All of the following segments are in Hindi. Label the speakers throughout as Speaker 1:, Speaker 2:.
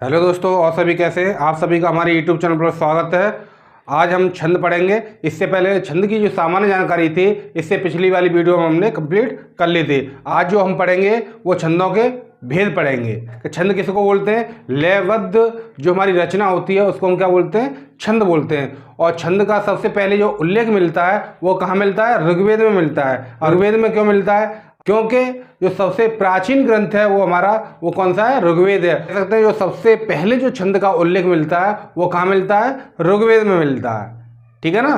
Speaker 1: हेलो दोस्तों, और सभी कैसे हैं? आप सभी का हमारे यूट्यूब चैनल पर स्वागत है। आज हम छंद पढ़ेंगे। इससे पहले छंद की जो सामान्य जानकारी थी, इससे पिछली वाली वीडियो में हमने कंप्लीट कर ली थी। आज जो हम पढ़ेंगे वो छंदों के भेद पढ़ेंगे कि छंद किसको बोलते हैं। लयबद्ध जो हमारी रचना होती है उसको हम क्या बोलते हैं? छंद बोलते हैं। और छंद का सबसे पहले जो उल्लेख मिलता है वो कहाँ मिलता है? ऋग्वेद में मिलता है। और ऋग्वेद में क्यों मिलता है? क्योंकि जो सबसे प्राचीन ग्रंथ है वो हमारा वो कौन सा है? ऋग्वेद है। कह सकते हैं जो सबसे पहले जो छंद का उल्लेख मिलता है वो कहाँ मिलता है? ऋग्वेद में मिलता है। ठीक है ना।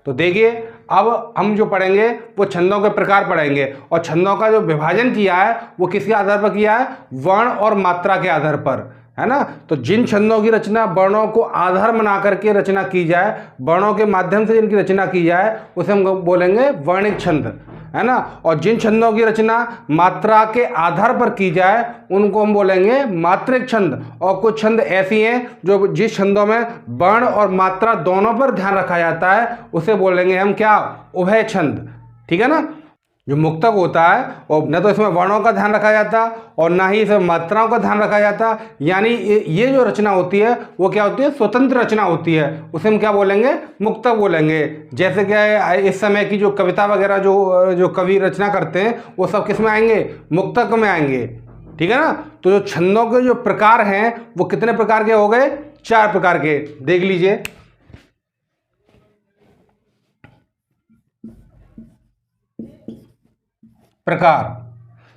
Speaker 1: तो देखिए, अब हम जो पढ़ेंगे वो छंदों के प्रकार पढ़ेंगे। और छंदों का जो विभाजन किया है वो किसके आधार पर किया है? वर्ण और मात्रा के आधार पर, है ना। तो जिन छंदों की रचना वर्णों को आधार बना करके रचना की जाए, वर्णों के माध्यम से जिनकी रचना की जाए उसे हम बोलेंगे वर्णिक छंद, है ना। और जिन छंदों की रचना मात्रा के आधार पर की जाए उनको हम बोलेंगे मात्रिक छंद। और कुछ छंद ऐसी हैं जो जिस छंदों में वर्ण और मात्रा दोनों पर ध्यान रखा जाता है उसे बोलेंगे हम क्या? उभय छंद। ठीक है ना। जो मुक्तक होता है और न तो इसमें वर्णों का ध्यान रखा जाता और ना ही इसमें मात्राओं का ध्यान रखा जाता, यानी ये जो रचना होती है वो क्या होती है? स्वतंत्र रचना होती है। उसे हम क्या बोलेंगे? मुक्तक बोलेंगे। जैसे क्या इस समय की जो कविता वगैरह जो कवि रचना करते हैं वो सब किस में आएंगे? मुक्तक में आएंगे। ठीक है ना। तो जो छंदों के जो प्रकार हैं वो कितने प्रकार के हो गए? 4 प्रकार के। देख लीजिए। प्रकार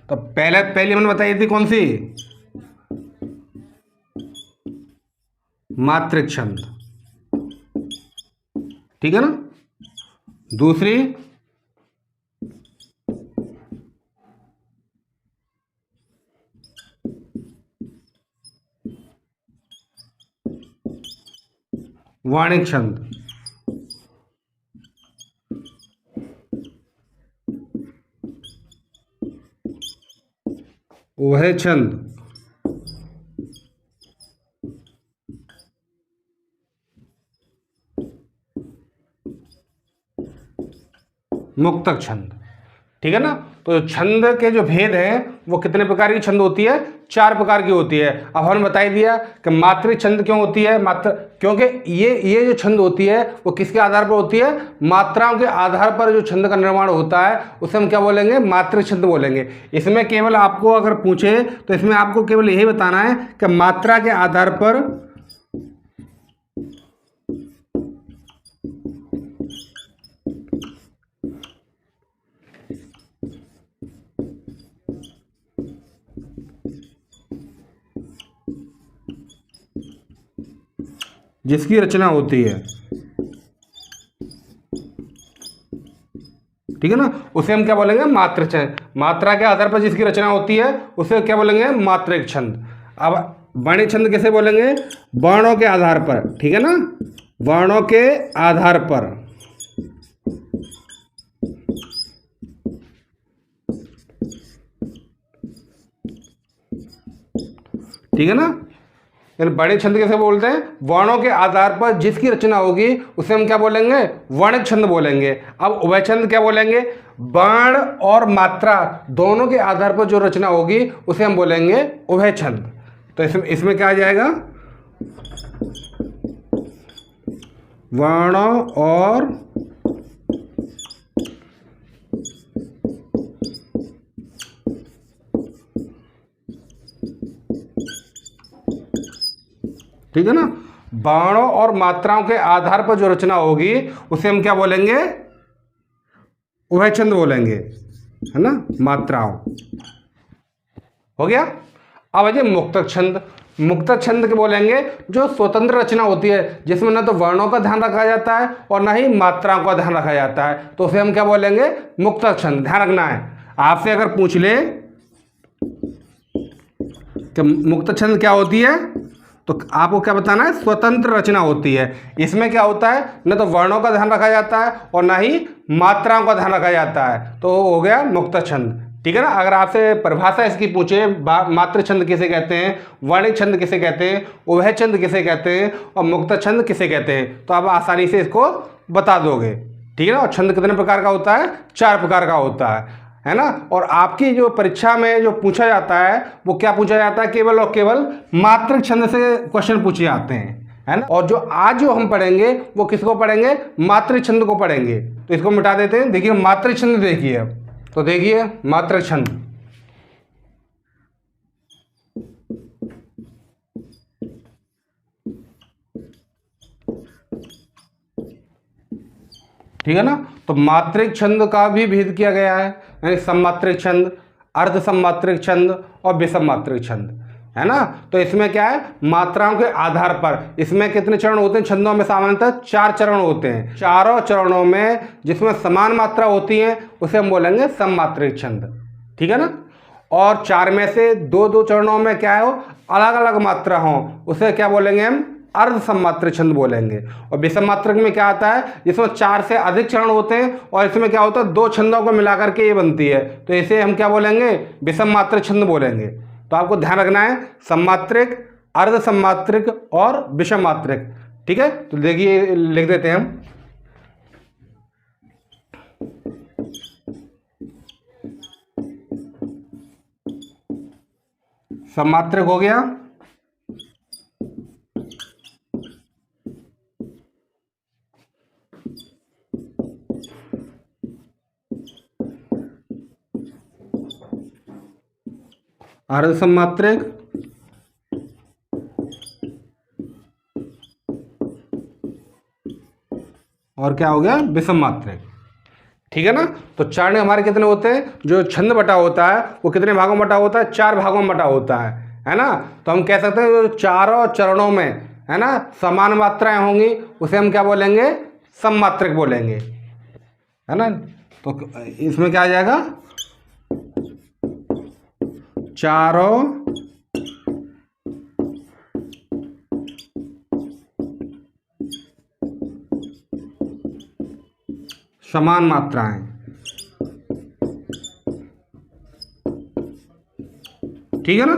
Speaker 1: तो पहली मैंने बताई थी कौन सी? मात्रिक छंद। ठीक है ना। दूसरी वाणिक छंद। उभय छंद। मुक्तक छंद। ठीक है ना। तो छंद के जो भेद हैं वो कितने प्रकार की छंद होती है? 4 प्रकार की होती है। अब हमने बता दिया कि मात्रिक छंद क्यों होती है। क्योंकि ये जो छंद होती है वो किसके आधार पर होती है? मात्राओं के आधार पर जो छंद का निर्माण होता है उसे हम क्या बोलेंगे? मात्रिक छंद बोलेंगे। इसमें केवल आपको अगर पूछे तो इसमें आपको केवल यही बताना है कि मात्रा के आधार पर जिसकी रचना होती है, ठीक है ना, उसे हम क्या बोलेंगे? मात्रिक छंद। मात्रा के आधार पर जिसकी रचना होती है उसे क्या बोलेंगे? मात्रिक छंद। अब वर्णिक छंद कैसे बोलेंगे? वर्णों के आधार पर। ठीक है ना। वर्णों के आधार पर। ठीक है ना। वर्णिक छंद कैसे बोलते हैं? वर्णों के आधार पर जिसकी रचना होगी उसे हम क्या बोलेंगे? वर्णिक छंद बोलेंगे। अब उभय छंद क्या बोलेंगे? वर्ण और मात्रा दोनों के आधार पर जो रचना होगी उसे हम बोलेंगे उभय छंद। तो इसमें क्या आ जाएगा? वर्ण और ठीक है ना। वर्णों और मात्राओं के आधार पर जो रचना होगी उसे हम क्या बोलेंगे? उभय छंद बोलेंगे, है ना। मात्राओं हो गया। अब है मुक्तक छंद। मुक्तक छंद के बोलेंगे जो स्वतंत्र रचना होती है, जिसमें ना तो वर्णों का ध्यान रखा जाता है और ना ही मात्राओं का ध्यान रखा जाता है, तो उसे हम क्या बोलेंगे? मुक्तक छंद। ध्यान रखना है, आपसे अगर पूछ ले कि मुक्तक छंद क्या होती है तो आपको क्या बताना है? स्वतंत्र रचना होती है। इसमें क्या होता है? न तो वर्णों का ध्यान रखा जाता है और ना ही मात्राओं का ध्यान रखा जाता है, तो हो गया मुक्तक छंद। ठीक है ना। अगर आपसे परिभाषा इसकी पूछे, मात्र छंद किसे कहते हैं, वर्णिक छंद किसे कहते हैं, उभय छंद किसे कहते हैं और मुक्त छंद किसे कहते हैं, तो आप आसानी से इसको बता दोगे। ठीक है ना। और छंद कितने प्रकार का होता है? 4 प्रकार का होता है। है ना। और आपकी जो परीक्षा में जो पूछा जाता है वो क्या पूछा जाता है, केवल और केवल मात्रक छंद से क्वेश्चन पूछे जाते हैं, है ना। और जो आज जो हम पढ़ेंगे वो किसको पढ़ेंगे, मात्रक छंद को पढ़ेंगे। तो इसको मिटा देते हैं। देखिए मात्रक छंद देखिए अब, तो देखिए मात्रक छंद, ठीक है ना। तो मात्रिक छंद का भी भेद किया गया है, यानी सममात्रिक छंद, अर्ध सममात्रिक छंद और विषम मात्रिक छंद, है ना। तो इसमें क्या है, मात्राओं के आधार पर इसमें कितने चरण होते हैं, छंदों में सामान्यतः 4 चरण होते हैं। चारों चरणों में जिसमें समान मात्रा होती है उसे हम बोलेंगे सममात्रिक छंद, ठीक है ना। और 4 में से 2-2 चरणों में क्या हो, अलग अलग मात्रा हो, उसे क्या बोलेंगे हम, अर्ध सममात्रिक छंद बोलेंगे। और विषम मात्रक में क्या आता है, जिसमें 4 से अधिक चरण होते हैं और इसमें क्या होता है 2 छंदों को मिलाकर के ये बनती है, तो इसे हम क्या बोलेंगे, विषम मात्रक छंद बोलेंगे। तो आपको ध्यान रखना है सममात्रिक, अर्ध सममात्रिक और विषम मात्रिक, ठीक है। तो देखिए लिख देते हैं हम, सममात्रिक हो गया, अर्ध सममात्रिक, और क्या हो गया, विषम मात्रिक, ठीक है ना। तो चरण हमारे कितने होते हैं, जो छंद बटा होता है वो कितने भागों में बटा होता है, 4 भागों में बटा होता है ना। तो हम कह सकते हैं जो चारों चरणों में, है ना, समान मात्राएं होंगी उसे हम क्या बोलेंगे, सममात्रिक बोलेंगे, है ना। तो इसमें क्या आ जाएगा, चारों समान मात्राएं, ठीक है ना।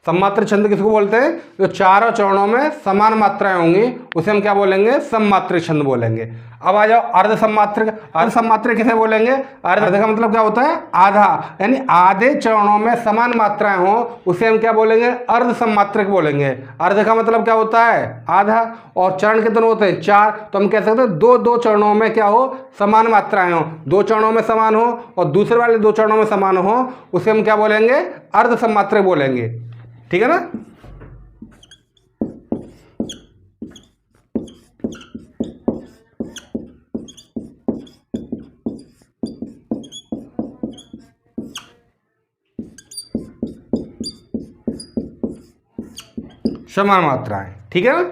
Speaker 1: सममात्रिक छंद किसको बोलते हैं, जो चारों चरणों में समान मात्राएं होंगी उसे हम क्या बोलेंगे, सममात्रिक छंद बोलेंगे। अब आ जाओ अर्ध सममात्रिक। अर्ध सममात्रिक किसे बोलेंगे, अर्ध का मतलब क्या होता है, आधा, यानी आधे चरणों में समान मात्राएं हो उसे हम क्या बोलेंगे, अर्ध सममात्रिक बोलेंगे। अर्ध का मतलब क्या होता है, आधा, और चरण कितने होते हैं, 4। तो हम कह सकते हैं 2-2 चरणों में क्या हो, समान मात्राएं हो, 2 चरणों में समान हो और दूसरे वाले 2 चरणों में समान हो उसे हम क्या बोलेंगे, अर्ध सममात्रिक बोलेंगे, ठीक है ना। समान मात्राएं, ठीक है ना।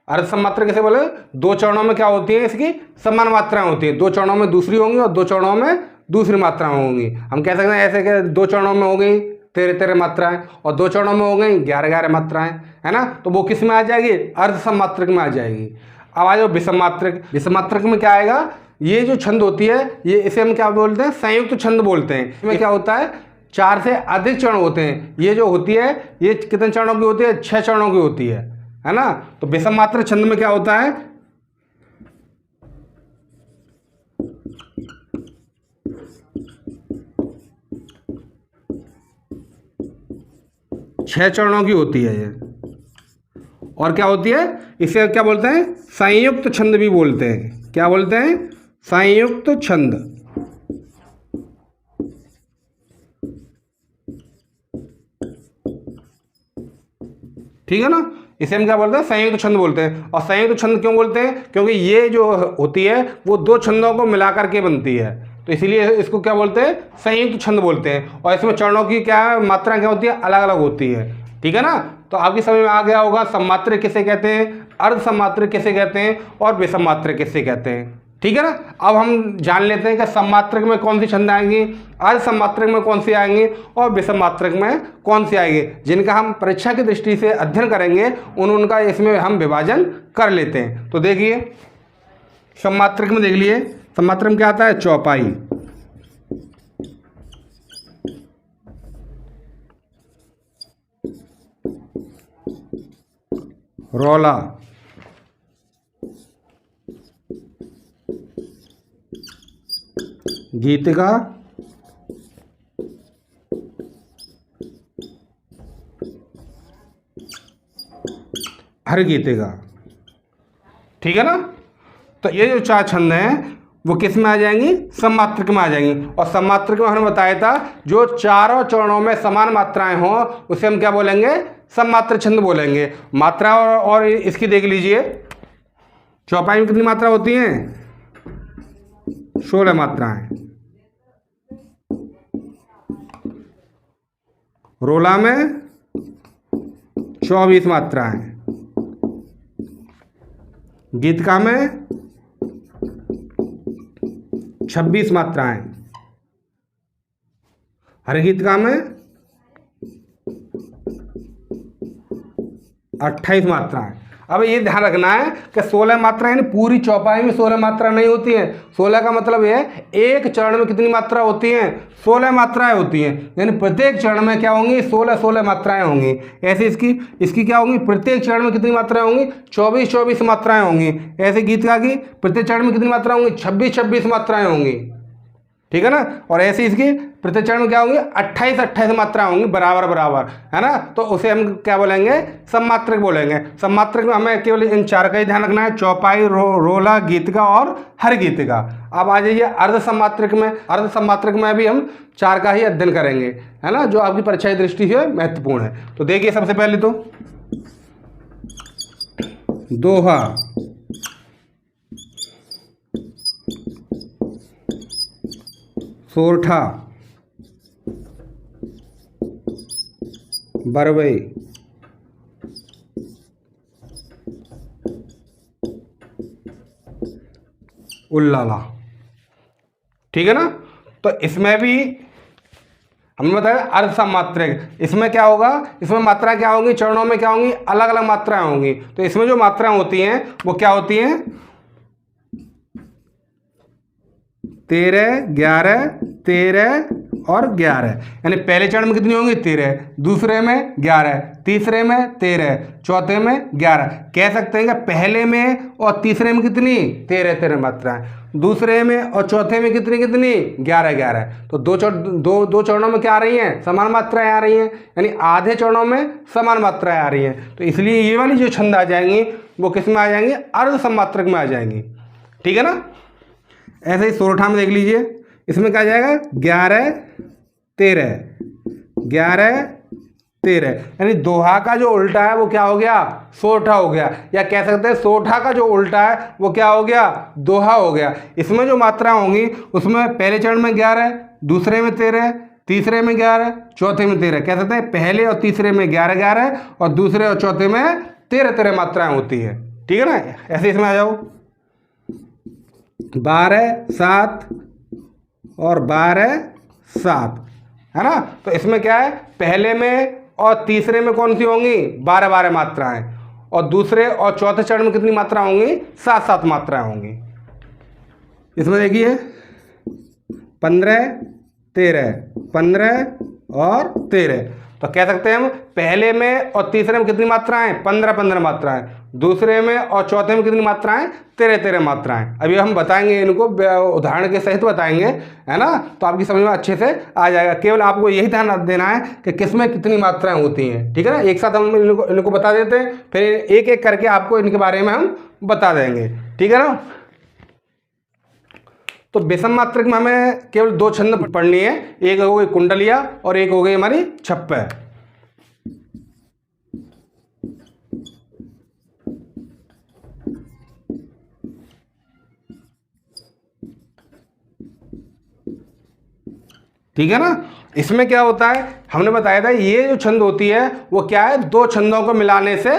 Speaker 1: अर्ध सममात्रा कैसे बोले, 2 चरणों में क्या होती है, इसकी समान मात्राएं होती है, 2 चरणों में दूसरी होंगी और 2 चरणों में दूसरी मात्राएं होंगी। हम कह सकते हैं ऐसे कि 2 चरणों में हो गई 13-13 मात्राएं और 2 चरणों में हो गई 11-11 मात्राएं, है ना। तो वो किस में आ जाएगी, अर्ध सममात्रक में आ जाएगी। अब आ जाओ विषम मात्रक। विषम मात्रक में क्या आएगा, ये जो छंद होती है ये, इसे हम क्या बोलते हैं, संयुक्त छंद बोलते हैं। इसमें क्या होता है, 4 से अधिक चरण होते हैं। ये जो होती है ये कितने चरणों की होती है, 6 चरणों की होती है ना। तो विषम मात्रक छंद में क्या होता है, 6 चरणों की होती है ये। और क्या होती है, इसे क्या बोलते हैं, संयुक्त छंद भी बोलते हैं। क्या बोलते हैं, संयुक्त छंद, ठीक है ना। इसे हम क्या बोलते हैं, संयुक्त छंद बोलते हैं। और संयुक्त छंद क्यों बोलते हैं, क्योंकि ये जो होती है वो 2 छंदों को मिलाकर के बनती है, तो इसीलिए इसको क्या बोलते हैं, संयुक्त छंद बोलते हैं। और इसमें चरणों की क्या है, मात्रा क्या होती है, अलग अलग होती है, ठीक है ना। तो आपकी समझ में आ गया होगा सममात्रिक किसे कहते हैं, अर्ध सममात्रिक किसे कहते हैं और विषम मात्रिक किसे कहते हैं, ठीक है ना। अब हम जान लेते हैं कि सममात्रक में कौन सी छंद आएंगी, अर्ध सममात्रक में कौन सी आएंगी और विषम मात्रक में कौन सी आएंगी, जिनका हम परीक्षा की दृष्टि से अध्ययन करेंगे उनका इसमें हम विभाजन कर लेते हैं। तो देखिए सममात्रक में देख लिए, सममात्रक में क्या आता है, चौपाई, रोला, गीतिका, हर गीतेगा। ठीक है ना। तो ये जो 4 छंद हैं वो किस में आ जाएंगी, सममात्रक में आ जाएंगी। और सममात्रक में हमने बताया था जो चारों चरणों में समान मात्राएं हों उसे हम क्या बोलेंगे, सममात्र छंद बोलेंगे। मात्रा और इसकी देख लीजिए, चौपाई में कितनी मात्रा होती हैं, 16 मात्राएं। रोला में 24 मात्राएं, गीतका में 26 मात्राएं, हर गीतका में 28 मात्राएं। अब ये ध्यान रखना है कि 16 मात्राएं पूरी चौपाई में 16 मात्रा नहीं होती हैं। 16 का मतलब है एक चरण में कितनी मात्रा होती हैं, 16 मात्राएं होती हैं। यानी प्रत्येक चरण में क्या होंगी, 16 मात्राएं होंगी। ऐसे इसकी क्या होंगी, प्रत्येक चरण में कितनी मात्राएं होंगी, 24 मात्राएं होंगी। ऐसे गीतका की प्रत्येक चरण में कितनी मात्रा होंगी, 26 मात्राएं होंगी। ठीक है ना। और ऐसे इसकी प्रत्येक चरण में क्या होंगी, 28 मात्रा होंगी, बराबर बराबर, है ना। तो उसे हम क्या बोलेंगे, सममात्रक बोलेंगे। सममात्रक में हमें केवल इन 4 का ही ध्यान रखना है, चौपाई, रोला, गीतका और हर गीतका। अब आ जाइए अर्ध सममात्रक में। अर्ध सममात्रक में भी हम 4 का ही अध्ययन करेंगे, है ना, जो आपकी परीक्षा की दृष्टि से महत्वपूर्ण है। तो देखिए सबसे पहले तो दोहा, सोरठा, बरवई, उल्लाला। ठीक है ना। तो इसमें भी हमने बताया अर्ध सममात्रक। इसमें क्या होगा, इसमें मात्रा क्या होंगी, चरणों में क्या होंगी, अलग अलग मात्राएं होंगी। तो इसमें जो मात्राएं होती हैं वो क्या होती हैं, 13, 11, 13 और 11। यानी पहले चरण में कितनी होंगी, 13, दूसरे में 11, तीसरे में 13, चौथे में 11। कह सकते हैं कि पहले में और तीसरे में कितनी, 13 मात्राएं, दूसरे में और चौथे में कितनी 11। तो दो चरणों में क्या आ रही हैं, समान मात्राएं आ रही हैं। यानी आधे चरणों में समान मात्राएं आ रही हैं। तो इसलिए ये वाली जो छंद आ जाएंगी वो किस में आ जाएंगी, अर्ध सममात्रक में आ जाएंगी। ठीक है ना। ऐसे ही सोरठा में देख लीजिए, इसमें क्या आ जाएगा, 11, 13, 11, 13। यानी दोहा का जो उल्टा है वो क्या हो गया, सोरठा हो गया। या कह सकते हैं सोरठा का जो उल्टा है वो क्या हो गया, दोहा हो गया। इसमें जो मात्रा होंगी उसमें पहले चरण में 11, दूसरे में 13, तीसरे में 11, चौथे में 13। कह सकते हैं पहले और तीसरे में 11 और दूसरे और चौथे में 13 मात्राएं होती है। ठीक है ना। ऐसे इसमें आ जाओ, 12, 7 और 12, 7, है ना। तो इसमें क्या है, पहले में और तीसरे में कौन सी होंगी, 12 मात्राएं, और दूसरे और चौथे चरण में कितनी मात्रा होंगी, 7 मात्राएं होंगी। इसमें देखिए 15, 13, 15 और 13। तो कह सकते हैं हम पहले में और तीसरे में कितनी मात्राएं, 15 मात्राएं, दूसरे में और चौथे में कितनी मात्राएं, 13 मात्राएं। अभी हम बताएंगे इनको, उदाहरण के सहित बताएंगे, है ना। तो आपकी समझ में अच्छे से आ जाएगा। केवल आपको यही ध्यान देना है कि किसमें कितनी मात्राएं होती हैं। ठीक है ना। एक साथ हम इनको बता देते हैं, फिर एक एक करके आपको इनके बारे में हम बता देंगे। ठीक है ना। तो विषम मात्रक में हमें केवल 2 छंद पढ़नी है, एक हो गई कुंडलिया और एक हो गई हमारी छप्पे। ठीक है ना। इसमें क्या होता है, हमने बताया था ये जो छंद होती है वो क्या है, 2 छंदों को मिलाने से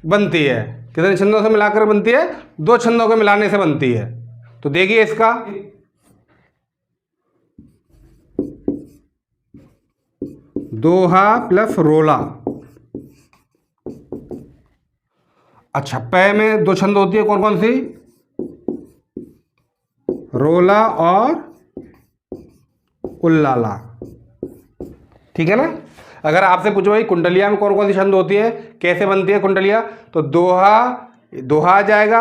Speaker 1: बनती है। कितने छंदों से मिलाकर बनती है, 2 छंदों को मिलाने से बनती है। तो देखिए इसका, दोहा प्लस रोला। अच्छा, पै में 2 छंद होती है, कौन कौन सी, रोला और उल्लाला। ठीक है ना। अगर आपसे पूछो भाई कुंडलिया में कौन कौन सी छंद होती है, कैसे बनती है कुंडलिया, तो दोहा आ जाएगा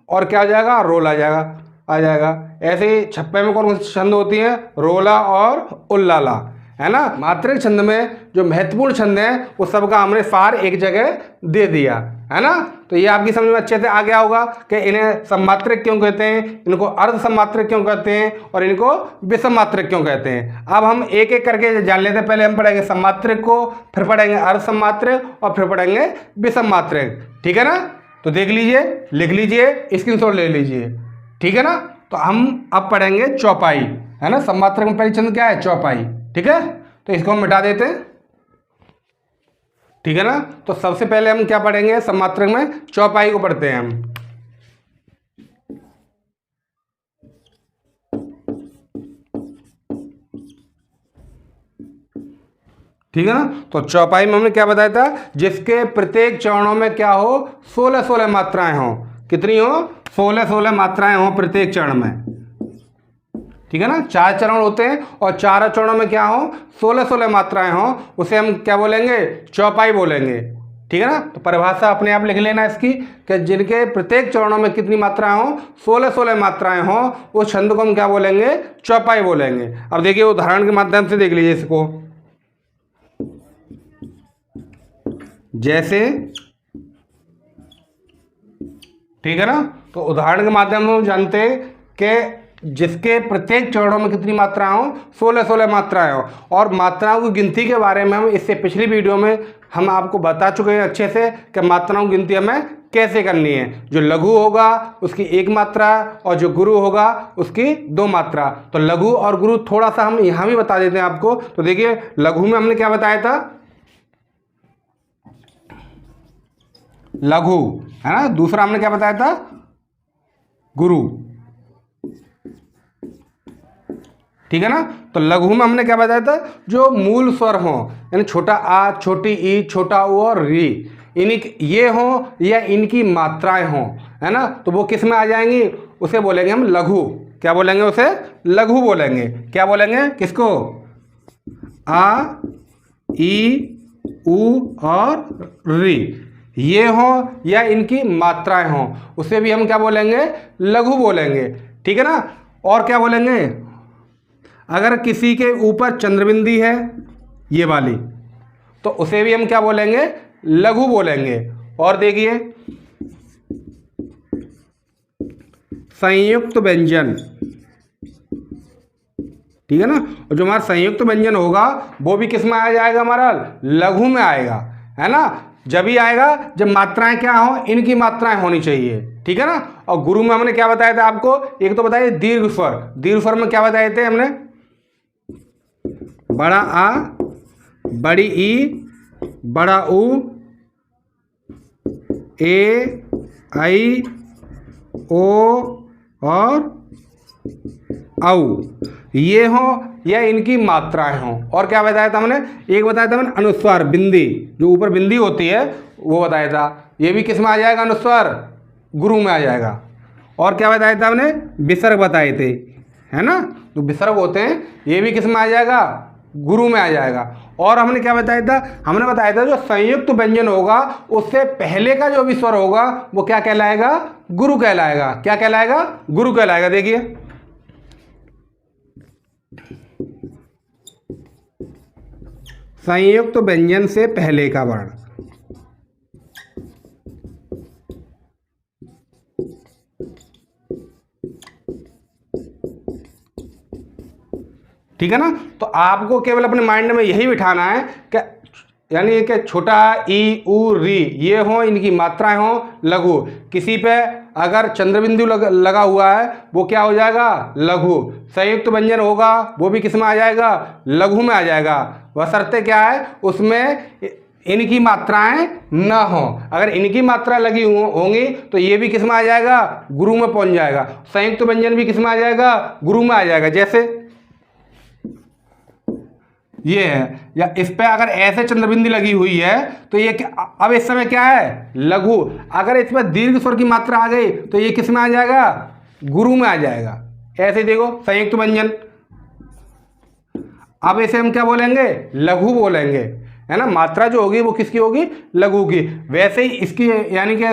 Speaker 1: और क्या आ जाएगा, रोला आ जाएगा। ऐसे ही छप्पे में कौन कौन सी छंद होती हैं, रोला और उल्लाला। है ना। मात्रिक छंद में जो महत्वपूर्ण छंद हैं वो सबका हमने सार एक जगह दे दिया, है ना। तो ये आपकी समझ में अच्छे से आ गया होगा कि इन्हें सम्मात्रिक क्यों कहते हैं, इनको अर्ध सम्मात्रिक क्यों कहते हैं और इनको विषम मात्रिक क्यों कहते हैं। अब हम एक एक करके जान लेते हैं। पहले हम पढ़ेंगे सम्मात्रिक को, फिर पढ़ेंगे अर्ध सम्मात्रिक और फिर पढ़ेंगे विषम मात्रिक, ठीक है ना। तो देख लीजिए, लिख लीजिए, स्क्रीनशॉट ले लीजिए, ठीक है ना। तो हम अब पढ़ेंगे चौपाई, है ना। सम्मात्रक में पहली छंद क्या है, चौपाई, ठीक है। तो इसको हम मिटा देते हैं, ठीक है ना। तो सबसे पहले हम क्या पढ़ेंगे, सम्मात्रक में चौपाई को पढ़ते हैं हम। ठीक है ना। तो चौपाई में हमने क्या बताया था, जिसके प्रत्येक चरणों में क्या हो, 16-16 मात्राएं हो। कितनी हो, 16-16 मात्राएं हो प्रत्येक चरण में, ठीक है ना। 4 चरण होते हैं और 4 चरणों में क्या हो, 16-16 मात्राएं हो। उसे हम क्या बोलेंगे, चौपाई बोलेंगे, ठीक है ना। तो परिभाषा अपने आप लिख लेना इसकी कि जिनके प्रत्येक चरणों में कितनी मात्राएं हो, 16-16 मात्राएं हो, उस छंद को हम क्या बोलेंगे, चौपाई बोलेंगे। अब देखिए उदाहरण के माध्यम से देख लीजिए इसको। जैसे, ठीक है ना। तो उदाहरण के माध्यम से हम जानते हैं कि जिसके प्रत्येक चरणों में कितनी मात्राएं हो, 16-16 मात्राएं हो। और मात्राओं की गिनती के बारे में हम इससे पिछली वीडियो में हम आपको बता चुके हैं अच्छे से कि मात्राओं की गिनती हमें कैसे करनी है। जो लघु होगा उसकी 1 मात्रा और जो गुरु होगा उसकी 2 मात्रा। तो लघु और गुरु थोड़ा सा हम यहाँ भी बता देते हैं आपको। तो देखिए लघु में हमने क्या बताया था, लघु, है ना। दूसरा हमने क्या बताया था, गुरु, ठीक है ना। तो लघु में हमने क्या बताया था, जो मूल स्वर हो, यानी छोटा आ, छोटी ई, छोटा ऊ और री, इन्हीं ये हो या इनकी मात्राएं हो, है ना। तो वो किस में आ जाएंगी, उसे बोलेंगे हम लघु। क्या बोलेंगे उसे, लघु बोलेंगे। क्या बोलेंगे, किसको, आ, ई, ऊ और री, ये हो या इनकी मात्राएं हो, उसे भी हम क्या बोलेंगे, लघु बोलेंगे, ठीक है ना। और क्या बोलेंगे, अगर किसी के ऊपर चंद्रबिंदी है ये वाली, तो उसे भी हम क्या बोलेंगे, लघु बोलेंगे। और देखिए संयुक्त व्यंजन, ठीक है ना। और जो हमारा संयुक्त व्यंजन होगा वो भी किस में आ जाएगा, हमारा लघु में आएगा, है ना। जब ही आएगा जब मात्राएं क्या हो, इनकी मात्राएं होनी चाहिए, ठीक है ना। और गुरु में हमने क्या बताया था आपको, एक तो बताइए दीर्घ स्वर। दीर्घ स्वर में क्या बताए थे हमने, बड़ा आ, बड़ी ई, बड़ा ऊ, ए, आई, ओ और औ, ये हो या इनकी मात्राएं हों। और क्या बताया था हमने, एक बताया था हमने अनुस्वार, बिंदी, जो ऊपर बिंदी होती है वो बताया था, ये भी किस में आ जाएगा, अनुस्वार, गुरु में आ जाएगा। और क्या बताया था हमने, विसर्ग बताए थे, है ना। जो विसर्ग होते हैं ये भी किस में आ जाएगा, गुरु में आ जाएगा। और हमने क्या बताया था, हमने बताया था जो संयुक्त व्यंजन होगा उससे पहले का जो भी स्वर होगा वो क्या कहलाएगा, गुरु कहलाएगा। क्या कहलाएगा, गुरु कहलाएगा। देखिए संयुक्त व्यंजन से पहले का वर्ण, ठीक है ना। तो आपको केवल अपने माइंड में यही बिठाना है कि यानी कि छोटा ई, ऊ, री, ये हो, इनकी मात्राएं हो लघु। किसी पे अगर चंद्रबिंदु लगा हुआ है वो क्या हो जाएगा, लघु। संयुक्त व्यंजन होगा वो भी किस में आ जाएगा, लघु में आ जाएगा। बशर्ते क्या है, उसमें इनकी मात्राएं न हो। अगर इनकी मात्रा लगी होंगी तो ये भी किस में आ जाएगा, गुरु में पहुंच जाएगा। संयुक्त व्यंजन भी किस में आ जाएगा, गुरु में आ जाएगा। जैसे ये है, या इस पे अगर ऐसे चंद्रबिंदी लगी हुई है तो ये अब इस समय क्या है, लघु। अगर इस पर दीर्घ स्वर की मात्रा आ गई तो ये किस में आ जाएगा, गुरु में आ जाएगा। ऐसे देखो संयुक्त व्यंजन, अब इसे हम क्या बोलेंगे, लघु बोलेंगे, है ना। मात्रा जो होगी वो किसकी होगी, लघु की। वैसे ही इसकी यानी कि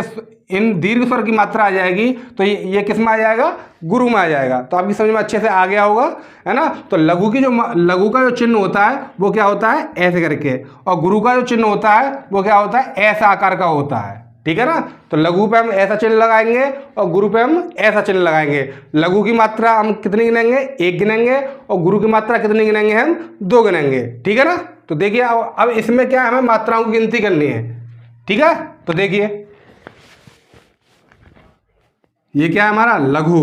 Speaker 1: इन दीर्घ स्वर की मात्रा आ जाएगी तो ये किस में आ जाएगा, गुरु में आ जाएगा। तो आपकी समझ में अच्छे से आ गया होगा, है ना। तो लघु की जो लघु का जो चिन्ह होता है वो क्या होता है, ऐसे करके, और गुरु का जो चिन्ह होता है वो क्या होता है, ऐसा आकार का होता है, ठीक है ना। तो लघु पे हम ऐसा चिन्ह लगाएंगे और गुरु पे हम ऐसा चिन्ह लगाएंगे। लघु की मात्रा हम कितनी गिनेंगे, 1 गिनेंगे, और गुरु की मात्रा कितनी गिनेंगे, हम 2 गिनेंगे, ठीक है ना। तो देखिए अब इसमें क्या हमें मात्राओं की गिनती करनी है, ठीक है। तो देखिए ये क्या है हमारा लघु,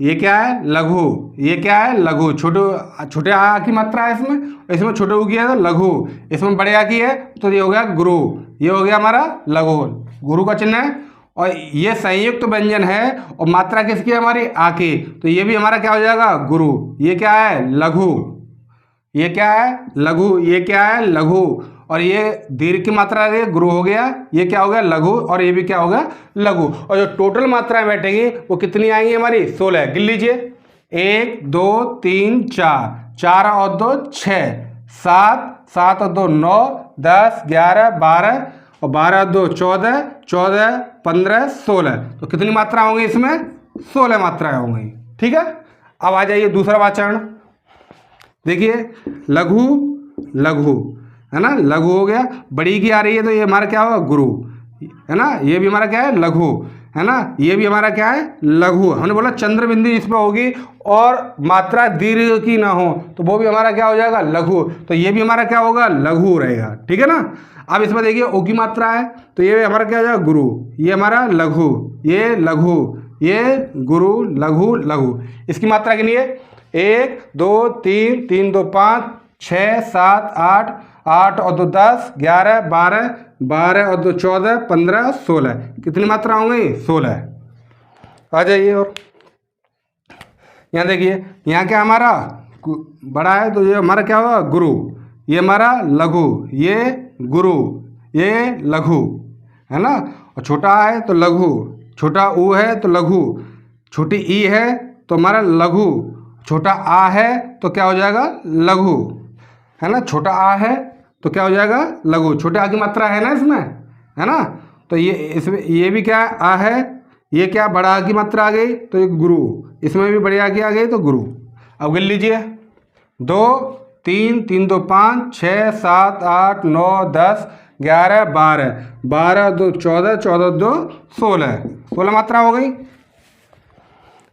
Speaker 1: ये क्या है लघु, ये क्या है लघु, छोटे आ की मात्रा है इसमें छोटे ऊ की है तो लघु, इसमें बड़े आ की है तो ये हो गया गुरु, ये हो गया हमारा लघु, गुरु का चिन्ह है। और ये संयुक्त तो व्यंजन है और मात्रा किसकी है, हमारी आ की, तो ये भी हमारा क्या हो जाएगा, गुरु। ये क्या है लघु, ये क्या है लघु, ये क्या है लघु, और ये दीर्घ की मात्रा आ गई गुरु हो गया, ये क्या हो गया लघु, और ये भी क्या होगा लघु। और जो टोटल मात्राएं बैठेंगी वो कितनी आएंगी हमारी, 16। गिन लीजिए, 1 2 3 4, 4 और 2 6, 7, 7 और 2 9, 10 11 12, और 12 और 2 14, 14 15 16। तो कितनी मात्रा होंगी इसमें, 16 मात्राएं होंगी, ठीक है। अब आ जाइए दूसरा वाचन, देखिए लघु लघु, है ना, लघु हो गया, बड़ी की आ रही है तो ये हमारा क्या होगा गुरु, है ना। ये भी हमारा क्या है लघु, है ना, ये भी हमारा क्या है लघु। हमने बोला चंद्र बिंदु इस पर होगी और मात्रा दीर्घ की ना हो तो वो भी हमारा क्या हो जाएगा लघु, तो ये भी हमारा क्या होगा लघु रहेगा, ठीक है ना। अब इसमें देखिए ओ की मात्रा है तो ये हमारा क्या हो जाएगा गुरु, ये हमारा लघु, ये लघु, ये गुरु लघु लघु। इसकी मात्रा कितनी है, 1 2 3 3 2 5 6 7 8, 8 और 2 10 11 12, 12 और 2 14 15 16। कितनी मात्रा होंगी 16। आ जाइए और यहाँ देखिए, यहाँ क्या हमारा बड़ा है तो ये हमारा क्या होगा गुरु, ये हमारा लघु, ये गुरु, ये लघु, है ना। और छोटा है तो लघु, छोटा ऊ है तो लघु, छोटी ई है तो हमारा लघु, छोटा आ है तो क्या हो जाएगा लघु, है ना। छोटा आ है तो क्या हो जाएगा लघु, छोटे आ की मात्रा है ना इसमें, है ना। तो ये इसमें ये भी क्या आ है, ये क्या बड़ा आ की मात्रा आ गई तो ये गुरु, इसमें भी बड़ी आ की आ गई तो गुरु। अब गिन लीजिए, 2 3 3 2 5 6 7 8 9 10 11 12, 12 2 14, 14 2 16, 16 मात्रा हो गई।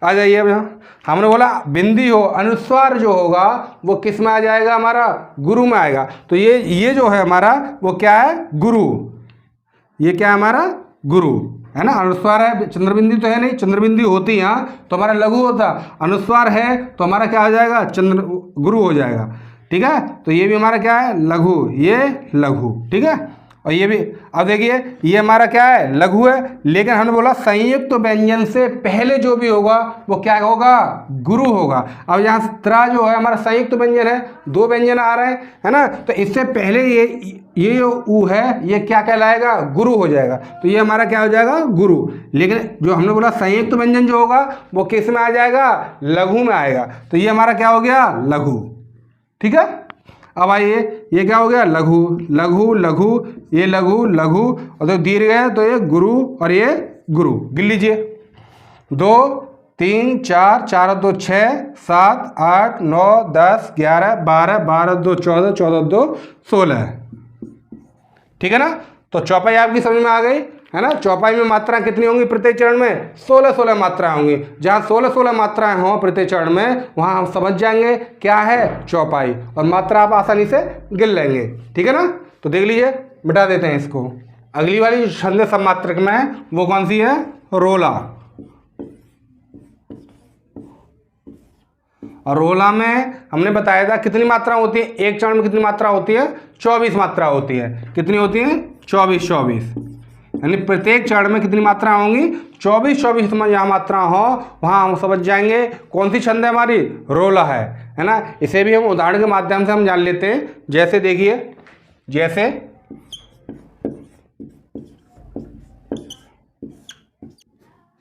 Speaker 1: आ जाइए अब यहाँ हमने बोला बिंदी हो, अनुस्वार जो होगा वो किस में आ जाएगा, हमारा गुरु में आएगा। तो ये जो है हमारा वो क्या है गुरु, ये क्या है हमारा गुरु, है ना। अनुस्वार है, चंद्रबिंदी तो है नहीं, चंद्रबिंदी होती यहाँ तो हमारा लघु होता, अनुस्वार है तो हमारा क्या हो जाएगा चंद्र गुरु हो जाएगा, ठीक है। तो ये भी हमारा क्या है लघु, ये लघु, ठीक है। और ये भी अब देखिए ये हमारा क्या है लघु है, लेकिन हमने बोला संयुक्त तो व्यंजन से पहले जो भी होगा वो क्या होगा गुरु होगा। अब यहाँ त्रा जो है हमारा संयुक्त तो व्यंजन है, 2 व्यंजन आ रहे हैं, है ना। तो इससे पहले ये जो ऊ है ये क्या कहलाएगा गुरु हो जाएगा, तो ये हमारा क्या हो जाएगा गुरु। लेकिन जो हमने बोला संयुक्त तो व्यंजन जो होगा वो किस में आ जाएगा लघु में आएगा, तो ये हमारा क्या हो गया लघु, ठीक है। अब आइए ये क्या हो गया लघु लघु लघु, ये लघु लघु, और तो दीर्घ है तो ये गुरु और ये गुरु। गिन लीजिए, 2 3 4, 4 और 2 6 7 8 9 10 11 12, 12 2 14, 14 2 16, ठीक है ना। तो चौपाई आपकी समझ में आ गई, है ना। चौपाई में मात्रा कितनी होंगी प्रत्येक चरण में, 16 मात्राएं होंगी। जहाँ 16 मात्राएं हों प्रत्येक चरण में वहाँ हम समझ जाएंगे क्या है चौपाई, और मात्रा आप आसानी से गिन लेंगे, ठीक है ना। तो देख लीजिए, मिटा देते हैं इसको। अगली वाली छंद सम्मात्रक में है वो कौन सी है, रोला। और रोला में हमने बताया था कितनी मात्रा होती है, एक चरण में कितनी मात्रा होती है 24 मात्रा होती है। कितनी होती है 24 24, यानी प्रत्येक चरण में कितनी मात्रा होंगी 24 24 में यहाँ मात्रा हो वहाँ हम समझ जाएंगे कौन सी छंद है हमारी रोला है ना। इसे भी हम उदाहरण के माध्यम से हम जान लेते हैं। जैसे देखिए, जैसे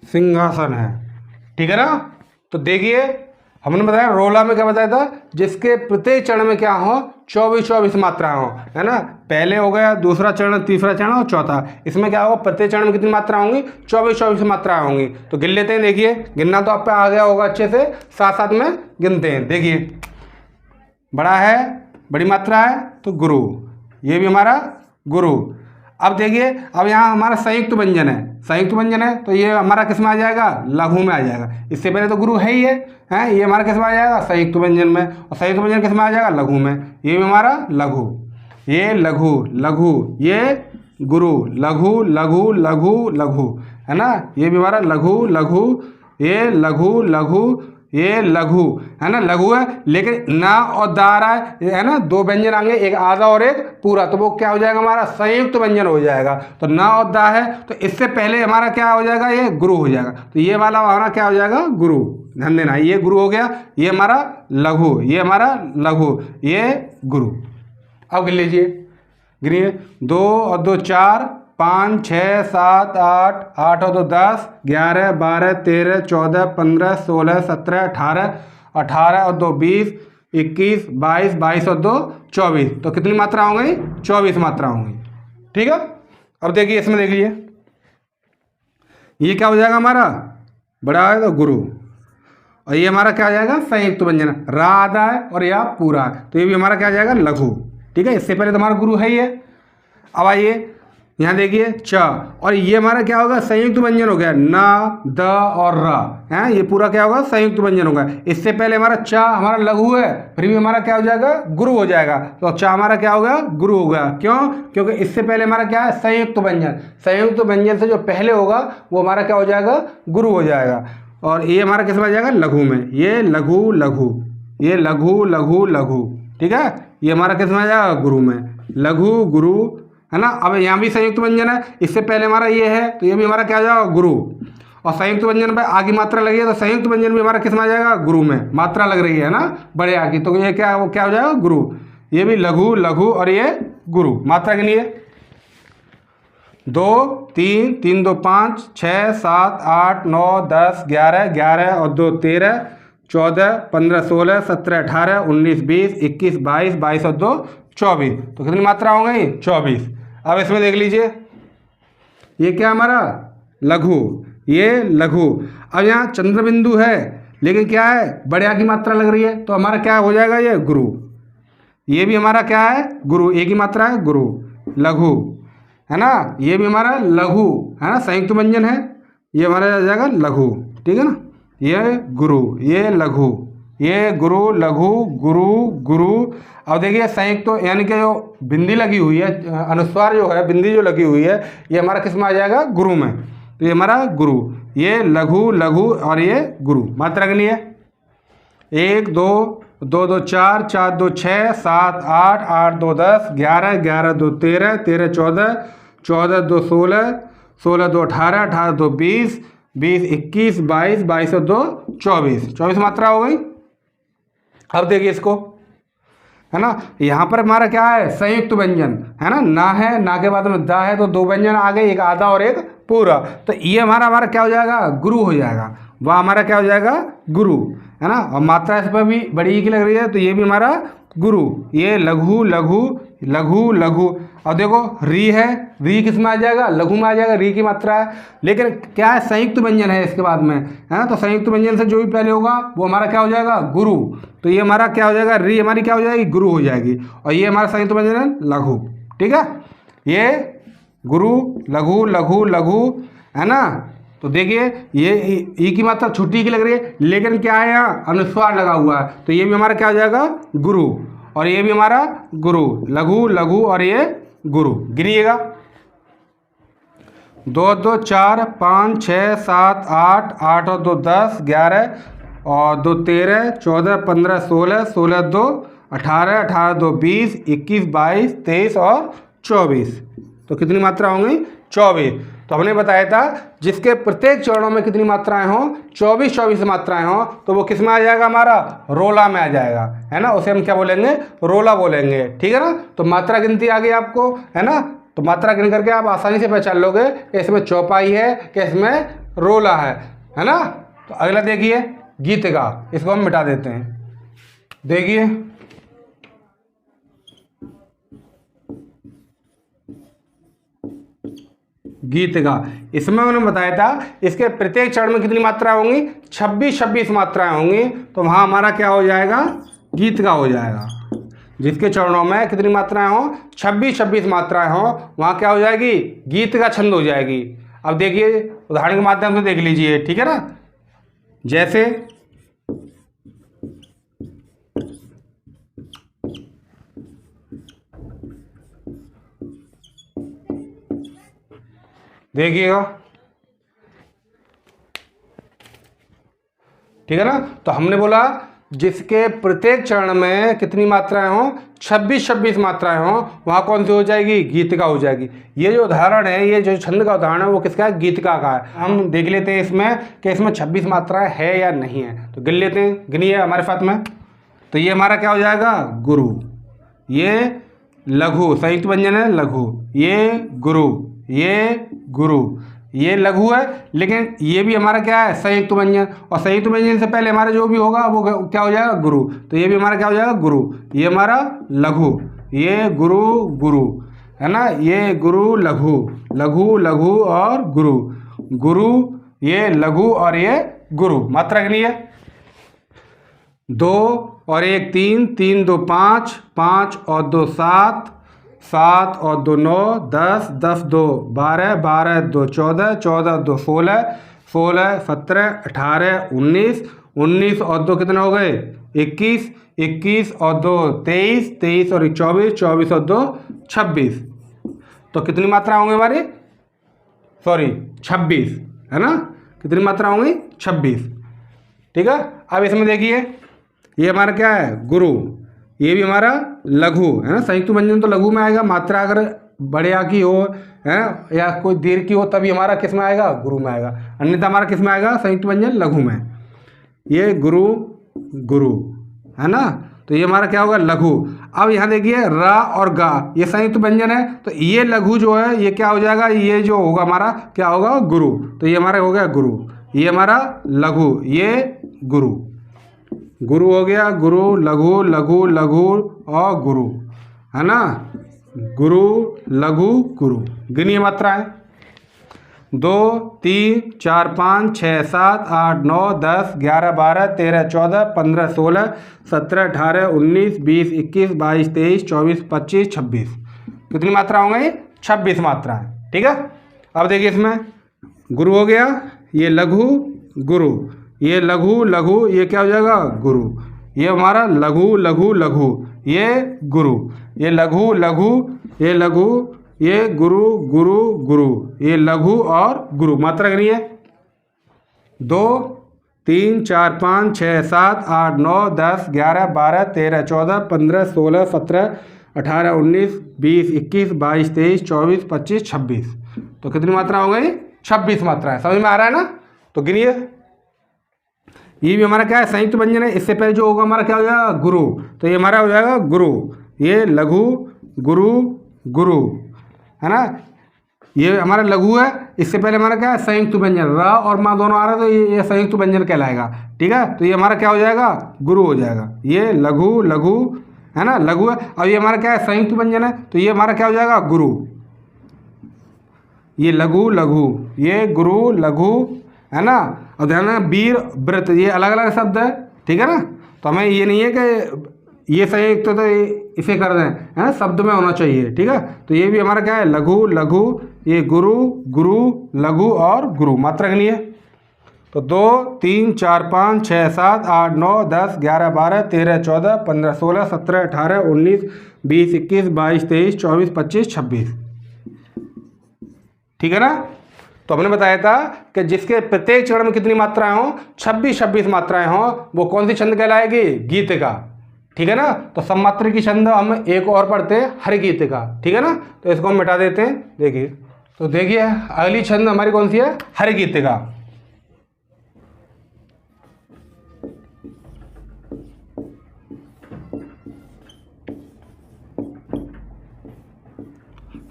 Speaker 1: सिंहासन है, ठीक है ना। तो देखिए हमने बताया रोला में क्या बताया था, जिसके प्रत्येक चरण में क्या हो 24-24 मात्राएं हो, है ना। पहले हो गया, दूसरा चरण, तीसरा चरण और चौथा। इसमें क्या होगा, प्रत्येक चरण में कितनी मात्राएं होंगी, 24-24 मात्राएं होंगी। तो गिन लेते हैं, देखिए गिनना तो आप पे आ गया होगा अच्छे से, साथ साथ में गिनते हैं। देखिए बड़ा है, बड़ी मात्रा है तो गुरु, ये भी हमारा गुरु। अब देखिए, अब यहाँ हमारा संयुक्त व्यंजन है, संयुक्त व्यंजन है तो ये हमारा किस में आ जाएगा, लघु में आ जाएगा। इससे पहले तो गुरु है ही है, ये हमारा किस में आ जाएगा, संयुक्त व्यंजन में। और संयुक्त व्यंजन किस में आ जाएगा, लघु में। ये भी हमारा लघु, ये लघु, लघु, ये गुरु, लघु लघु लघु लघु, है ना। ये भी हमारा लघु लघु, ये लघु लघु, ये लघु, है ना, लघु है। लेकिन ना और दा रहा है ना, दो व्यंजन आएंगे, एक आधा और एक पूरा, तो वो क्या हो जाएगा, हमारा संयुक्त व्यंजन हो जाएगा। तो ना और दा है तो इससे पहले हमारा क्या हो जाएगा, ये गुरु हो जाएगा। तो ये वाला हमारा क्या हो जाएगा, गुरु। ध्यान देना, ये गुरु हो गया, ये हमारा लघु, ये हमारा लघु, ये गुरु। अब गिन लीजिए, गिनिए, 2 और 2 4, 5 6 7 8, 8 और 2 10, 11 12 13 14 15 16 17 18, 18 और 2 20, 21 22, 22 और 2 24। तो कितनी मात्रा हो गई, 24 मात्रा होंगी। ठीक है। अब देखिए इसमें देख लीजिए, ये क्या हो जाएगा हमारा, बड़ा है तो गुरु, और ये हमारा क्या हो जाएगा, संयुक्त व्यंजन, रा आधा है और या पूरा है, तो ये भी हमारा क्या हो जाएगा, लघु। ठीक है, इससे पहले तो हमारा गुरु है ही है। अब आइए यहाँ देखिए, च, और ये हमारा क्या होगा, संयुक्त व्यंजन हो गया, न द और र, है, ये पूरा क्या होगा, संयुक्त व्यंजन होगा। इससे पहले हमारा च हमारा लघु है, फिर भी हमारा क्या हो जाएगा, गुरु हो जाएगा। तो च हमारा क्या हो गया, गुरु हो गया। क्यों, क्योंकि इससे पहले हमारा क्या है, संयुक्त व्यंजन, संयुक्त व्यंजन से जो पहले होगा वो हमारा क्या हो जाएगा, गुरु हो जाएगा। और ये हमारा किस में आ जाएगा, लघु में, ये लघु लघु, ये लघु लघु लघु। ठीक है, ये हमारा किस में आ जाएगा, गुरु में, लघु गुरु, है ना। अब यहाँ भी संयुक्त व्यंजन है, इससे पहले हमारा ये है तो ये भी हमारा क्या आ जाएगा, गुरु। और संयुक्त व्यंजन पे आगे मात्रा लगी है तो संयुक्त व्यंजन भी हमारा किस में आ जाएगा, गुरु में, मात्रा लग रही है ना बड़े आगे, तो ये क्या, वो क्या हो जाएगा, गुरु। ये भी लघु लघु और ये गुरु। मात्रा के लिए 2 3 3 2 5 6 7 8 9 10 11 11 और 2 13 14 15 16 17 18 19 20 21 22 22 और 2 24। तो कितनी मात्रा हो गई, 24। अब इसमें देख लीजिए, ये क्या हमारा, लघु, ये लघु। अब यहाँ चंद्र बिंदु है लेकिन क्या है, बड़े आ की मात्रा लग रही है, तो हमारा क्या हो जाएगा, ये गुरु। ये भी हमारा क्या है, गुरु, एक ही मात्रा है, गुरु, लघु, है ना। ये भी हमारा लघु है ना, संयुक्त व्यंजन है, ये हमारा आ जाएगा लघु। ठीक है ना, ये गुरु, ये लघु, ये गुरु लघु गुरु गुरु। अब देखिए संयुक्त तो यानी कि जो बिंदी लगी हुई है, अनुस्वार जो है, बिंदी जो लगी हुई है, ये हमारा किस में आ जाएगा, गुरु में। तो ये हमारा गुरु, ये लघु लघु और ये गुरु। मात्रा के लिए 1 2 2 2 4 4 2 6 7 8 8 2 10 11 11 2 13 13 14 14 2 16 16 2 18 18 2 20 20 21 22 22 और 2 24 24 मात्रा हो गई। अब देखिए इसको, है ना, यहाँ पर हमारा क्या है, संयुक्त व्यंजन है ना है, ना के बाद में दा है, तो दो व्यंजन आ गए, एक आधा और एक पूरा। तो ये हमारा क्या हो जाएगा, गुरु हो जाएगा, वह हमारा क्या हो जाएगा, गुरु, है ना। और मात्रा इस पर भी बड़ी ई की लग रही है, तो ये भी हमारा गुरु, ये लघु लघु लघु लघु। अब देखो री है, री किस में आ जाएगा, लघु में आ जाएगा, री की मात्रा है, लेकिन क्या है, संयुक्त व्यंजन है इसके बाद में, है ना। तो संयुक्त व्यंजन से जो भी पहले होगा वो हमारा क्या हो जाएगा, गुरु। तो ये हमारा क्या हो जाएगा, री हमारी क्या हो जाएगी, गुरु हो जाएगी। और ये हमारा संयुक्त व्यंजन है लघु। ठीक है, ये गुरु लघु लघु लघु, है ना। तो देखिए ये ई की मात्रा छुट्टी की लग रही है, लेकिन क्या है, यहाँ अनुस्वार लगा हुआ है, तो ये भी हमारा क्या हो जाएगा, गुरु। और ये भी हमारा गुरु, लघु लघु और ये गुरु। गिनिएगा 2 2 4 5 6 7 8 8 और 2 10 11 और 2 13 14 15 16 16 2 18 18 2 20 21 22 23 और 24। तो कितनी मात्रा होंगी, 24। तो हमने बताया था जिसके प्रत्येक चरणों में कितनी मात्राएं हों, 24 मात्राएं हों, तो वो किस में आ जाएगा, हमारा रोला में आ जाएगा, है ना। उसे हम क्या बोलेंगे, रोला बोलेंगे। ठीक है ना। तो मात्रा गिनती आ गई आपको, है ना। तो मात्रा गिन करके आप आसानी से पहचान लोगे कि इसमें चौपाई है कि इसमें रोला है ना। तो अगला देखिए गीतिका, इसको हम मिटा देते हैं। देखिए गीतिका, इसमें मैंने बताया था इसके प्रत्येक चरण में कितनी मात्राएं होंगी, 26 मात्राएं होंगी। तो वहाँ हमारा क्या हो जाएगा, गीतिका हो जाएगा। जिसके चरणों में कितनी मात्राएं हो, 26 मात्राएं हो, वहाँ क्या हो जाएगी, गीतिका छंद हो जाएगी। अब देखिए उदाहरण के माध्यम से देख लीजिए, ठीक है ना। जैसे देखिएगा, ठीक है ना। तो हमने बोला जिसके प्रत्येक चरण में कितनी मात्राएं हो, 26 मात्राएं हो, वहां कौन सी हो जाएगी, गीतिका हो जाएगी। ये जो उदाहरण है, ये जो छंद का उदाहरण है वो किसका है, गीतिका का है। हम देख लेते हैं इसमें कि इसमें 26 मात्राएं है या नहीं है। तो गिन लेते हैं, गिनिए हमारे साथ में। तो ये हमारा क्या हो जाएगा, गुरु। ये लघु संयुक्त व्यंजन है, लघु। ये गुरु, ये गुरु, ये लघु है, लेकिन ये भी हमारा क्या है, संयुक्त व्यंजन। और संयुक्त व्यंजन से पहले हमारा जो भी होगा वो क्या हो जाएगा, गुरु। तो ये भी हमारा क्या हो जाएगा, गुरु। ये हमारा लघु, ये गुरु गुरु, है ना। ये गुरु लघु, लघु लघु और गुरु, गुरु, ये लघु और ये गुरु। मात्रा कितनी है, 2 और 1 3, 3 2 5, 5 और 2 7, 7 और 2 9, 10, 10 2 12, 12 2 14, 14 2 16, 16 17 18 19, 19 और 2 कितने हो गए, 21, 21 और 2 23, 23 और 24, 24 और 2 26। तो कितनी मात्रा होंगी हमारी, सॉरी 26, है ना। कितनी मात्रा होंगी, 26, ठीक है। अब इसमें देखिए ये हमारा क्या है, गुरु। ये भी हमारा लघु है ना, संयुक्त व्यंजन तो लघु में आएगा। मात्रा अगर बड़े आ की हो है या कोई दीर्घ की हो तभी हमारा किस में आएगा, गुरु में आएगा। अन्यथा हमारा किस में आएगा, संयुक्त व्यंजन लघु में। ये गुरु गुरु, है ना। तो ये हमारा क्या होगा, लघु। अब यहाँ देखिए रा और गा, ये संयुक्त व्यंजन है। तो ये लघु जो है ये क्या हो जाएगा, ये जो होगा हमारा क्या होगा, गुरु। तो ये हमारा हो गया गुरु, ये हमारा लघु, ये गुरु। गुरु हो गया, गुरु लघु लघु लघु और गुरु, है ना। गुरु लघु गुरु। गिनिए मात्राएं, 2 3 4 5 6 7 8 9 10 11 12 13 14 15 16 17 18 19 20 21 22 23 24 25 26। कितनी मात्रा होंगी, 26 मात्राएं, ठीक है। अब देखिए इसमें गुरु हो गया, ये लघु गुरु, ये लघु लघु, ये क्या हो जाएगा, गुरु। ये हमारा लघु लघु लघु, ये गुरु। ये लघु लघु, ये लघु, ये गुरु गुरु गुरु, ये लघु और गुरु। मात्रा कितनी है, 2 3 4 5 6 7 8 9 10 11 12 13 14 15 16 17 18 19 20 21 22 23 24 25 26। तो कितनी मात्रा हो गई, 26 मात्रा है। समझ में आ रहा है ना। तो गिनिए, ये भी हमारा क्या है, संयुक्त व्यंजन है। इससे पहले जो होगा हमारा क्या हो जाएगा, गुरु। तो ये हमारा हो जाएगा गुरु, ये लघु गुरु गुरु, है ना। ये हमारा लघु है। इससे पहले हमारा क्या है, संयुक्त व्यंजन, रा और माँ दोनों आ रहा है, तो ये संयुक्त व्यंजन कहलाएगा, ठीक है। तो ये हमारा क्या हो जाएगा, गुरु हो जाएगा। ये लघु लघु, है ना, लघु है। और ये हमारा क्या है, संयुक्त व्यंजन है, तो ये हमारा क्या हो जाएगा, गुरु। ये लघु लघु, ये गुरु लघु, है ना। और ध्यान रखना वीर व्रत, ये अलग अलग शब्द है, ठीक है ना। तो हमें ये नहीं है कि ये संयुक्त तो इसे कर दें, है ना, शब्द में होना चाहिए, ठीक है। तो ये भी हमारा क्या है, लघु लघु, ये गुरु गुरु लघु और गुरु। मात्रा कितनी है, तो 2 3 4 5 6 7 8 9 10 11 12 13 14 15 16 17 18 19 20 21 22 23 24 25 26, ठीक है ना। तो हमने बताया था कि जिसके प्रत्येक चरण में कितनी मात्राएं हो, 26 मात्राएं हो, वो कौन सी छंद कहलाएगी, गीतिका, ठीक है ना। तो सम्मात्री की छंद हम एक और पढ़ते हैं, हरि गीतिका, ठीक है ना। तो इसको हम मिटा देते हैं। देखिए, तो देखिए अगली छंद हमारी कौन सी है, हरि गीतिका।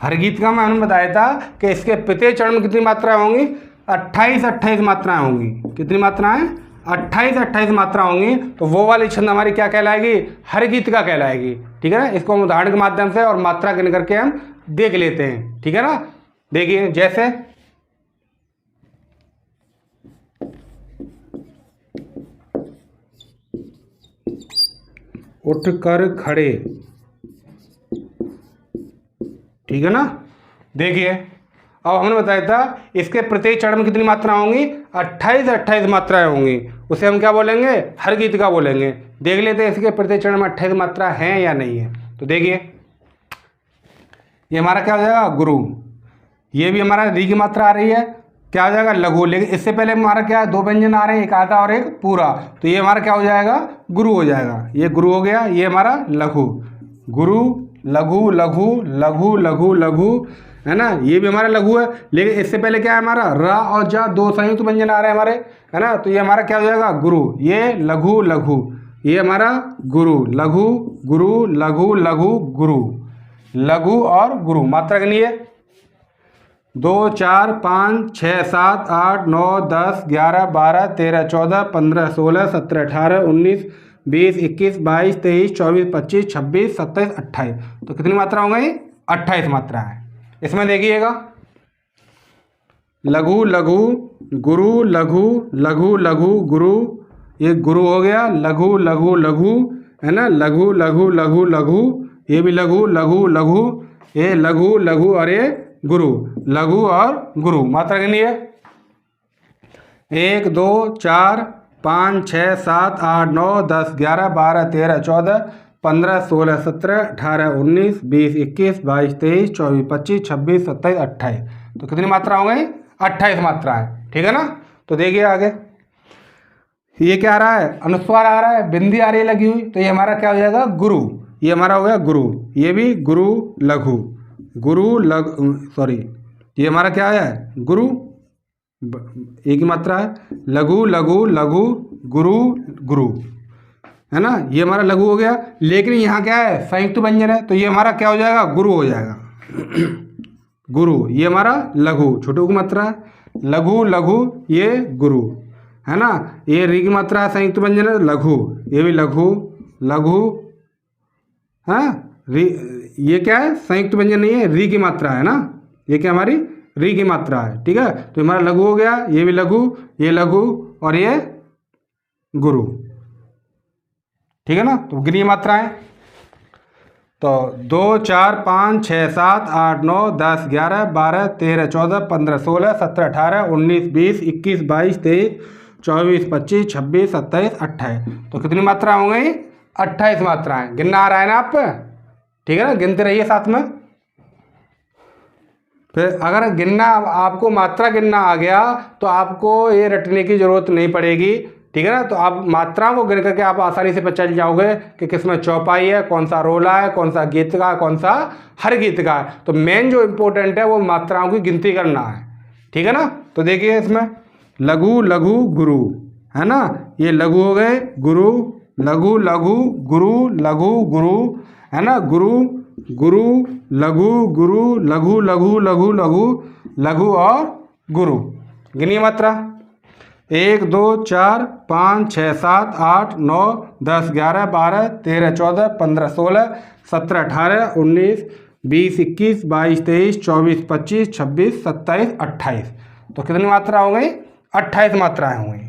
Speaker 1: हरि गीतिका में हमने बताया था कि इसके प्रत्येक चरण में कितनी मात्राएं होंगी, 28 मात्राएं होंगी। कितनी मात्राएं, 28 मात्रा होंगी तो वो वाली छंद हमारी क्या कहलाएगी, हर गीतिका कहलाएगी। ठीक है ना, इसको हम उदाहरण के माध्यम से और मात्रा गिन करके हम देख लेते हैं। ठीक है ना, देखिए जैसे उठकर खड़े, ठीक है ना। देखिए अब हमने बताया था इसके प्रत्येक चरण में कितनी मात्रा होंगी, 28 मात्राएं होंगी, उसे हम क्या बोलेंगे, हर गीतिका बोलेंगे। देख लेते हैं इसके प्रत्येक चरण में 28 मात्रा है या नहीं है। तो देखिए ये हमारा क्या हो जाएगा, गुरु। ये भी हमारा री की मात्रा आ रही है, क्या हो जाएगा, लघु। लेकिन इससे पहले हमारा क्या है, दो व्यंजन आ रहे हैं, एक आधा और एक पूरा, तो ये हमारा क्या हो जाएगा, गुरु हो जाएगा। ये गुरु हो गया, ये हमारा लघु, गुरु लघु लघु लघु लघु लघु, है ना। ये भी हमारा लघु है। लेकिन इससे पहले क्या है हमारा, रा और जा दो संयुक्त व्यंजन आ रहे हैं हमारे, है ना। तो ये हमारा क्या हो जाएगा, गुरु। ये लघु लघु, ये हमारा गुरु, लघु गुरु लघु लघु गुरु, लघु और गुरु। मात्रा गिनिए, 2 4 5 6 7 8 9 10 11 12 13 14 15 16 17 18 19 20 21 22 23 24 25 26 27 28। तो कितनी मात्रा हो गई, 28 मात्रा है। इसमें देखिएगा लघु लघु गुरु लघु लघु लघु गुरु, ये गुरु हो गया, लघु लघु लघु, है ना, लघु लघु लघु लघु, ये भी लघु लघु लघु, ये लघु लघु और ये गुरु, लघु और गुरु। मात्रा गिनिए, 1 2 4 5 6 7 8 9 10 11 12 13 14 15 16 17 18 19 20 21 22 23 24 25 26 27 28। तो कितनी मात्रा हो गई, 28 मात्रा है। ठीक है ना। तो देखिए आगे ये क्या आ रहा है, अनुस्वार आ रहा है, बिंदी आ रही है लगी हुई, तो ये हमारा क्या हो जाएगा, गुरु। ये हमारा हो गया गुरु, ये भी गुरु लघु, गुरु लघु, सॉरी ये हमारा क्या है, गुरु, एक ही मात्रा है, लघु लघु लघु गुरु गुरु, है ना। ये हमारा लघु हो गया। लेकिन यहाँ क्या है, संयुक्त व्यंजन है, तो ये हमारा क्या हो जाएगा, गुरु हो जाएगा, गुरु। ये हमारा लघु, छोटू की मात्रा है, लघु लघु, ये गुरु, है ना। ये री की मात्रा है, संयुक्त व्यंजन है, लघु, ये भी लघु लघु, हाँ री, ये क्या है, संयुक्त व्यंजन नहीं है, री की मात्रा है ना, ये क्या हमारी री की मात्रा है। ठीक है, तो हमारा लघु हो गया, ये भी लघु, ये लघु और ये गुरु। ठीक है ना। तो गिनिए मात्राएं, तो 2 4 5 6 7 8 9 10 11 12 13 14 15 16 17 18 19 20 21 22 23 24 25 26 27 28। तो कितनी मात्रा हो गई, 28 मात्राएं। गिनना आ रहा है ना आप, ठीक है ना, गिनते रहिए साथ में। फिर अगर गिनना, आपको मात्रा गिनना आ गया तो आपको ये रटने की जरूरत नहीं पड़ेगी। ठीक है ना। तो आप मात्राओं को गिन करके आप आसानी से पहचान जाओगे कि किसमें चौपाई है, कौन सा रोला है, कौन सा गीत का है, कौन सा हर गीत का है। तो मेन जो इम्पोर्टेंट है वो मात्राओं की गिनती करना है। ठीक है ना। तो देखिए इसमें लघु लघु गुरु, है ना, ये लघु हो गए, गुरु लघु लघु गुरु लघु गुरु, है ना, गुरु गुरु लघु गुरु लघु लघु लघु लघु लघु और गुरु। गिनिए मात्रा, 1 2 4 5 6 7 8 9 10 11 12 13 14 15 16 17 18 19 20 21 22 23 24 25 26 27 28। तो कितनी मात्रा हो गई, 28 मात्राएं हो गई।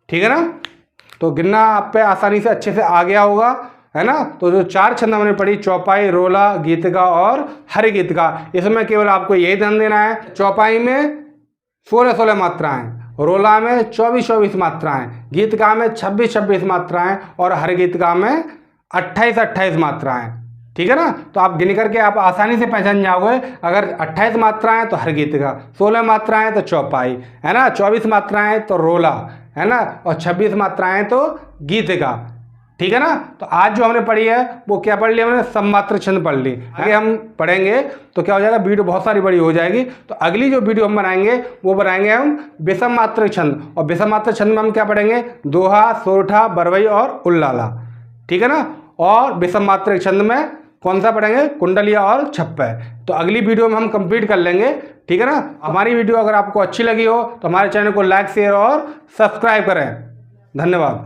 Speaker 1: ठीक है ना। तो गिनना आप पे आसानी से अच्छे से आ गया होगा, है ना। तो जो 4 छंद हमने पढ़ी, चौपाई, रोला, गीतका और हरि गीतका, इसमें केवल आपको यही ध्यान देना है, चौपाई में 16 मात्राएं, रोला में 24 मात्राएं, गीतका में 26 मात्राएं और हर गीतका में 28 मात्राएं। ठीक है ना। तो आप गिन करके आप आसानी से पहचान जाओगे, अगर 28 मात्राएं तो हर गीतका, 16 मात्राएं तो चौपाई, है ना, 24 मात्राएं तो रोला, है ना, और 26 मात्राएं तो गीतका। ठीक है ना। तो आज जो हमने पढ़ी है वो क्या पढ़ लिया हमने, सममात्र छंद पढ़ ली। आगे हम पढ़ेंगे तो क्या हो जाएगा, वीडियो बहुत सारी बड़ी हो जाएगी। तो अगली जो वीडियो हम बनाएंगे वो बनाएंगे हम विषम मात्र छंद, और विषम मात्र छंद में हम क्या पढ़ेंगे, दोहा, सोरठा, बरवई और उल्लाला। ठीक है ना। और विषम मात्र छंद में कौन सा पढ़ेंगे, कुंडलिया और छप्पे। तो अगली वीडियो में हम कंप्लीट कर लेंगे। ठीक है ना। हमारी वीडियो अगर आपको अच्छी लगी हो तो हमारे चैनल को लाइक, शेयर और सब्सक्राइब करें। धन्यवाद।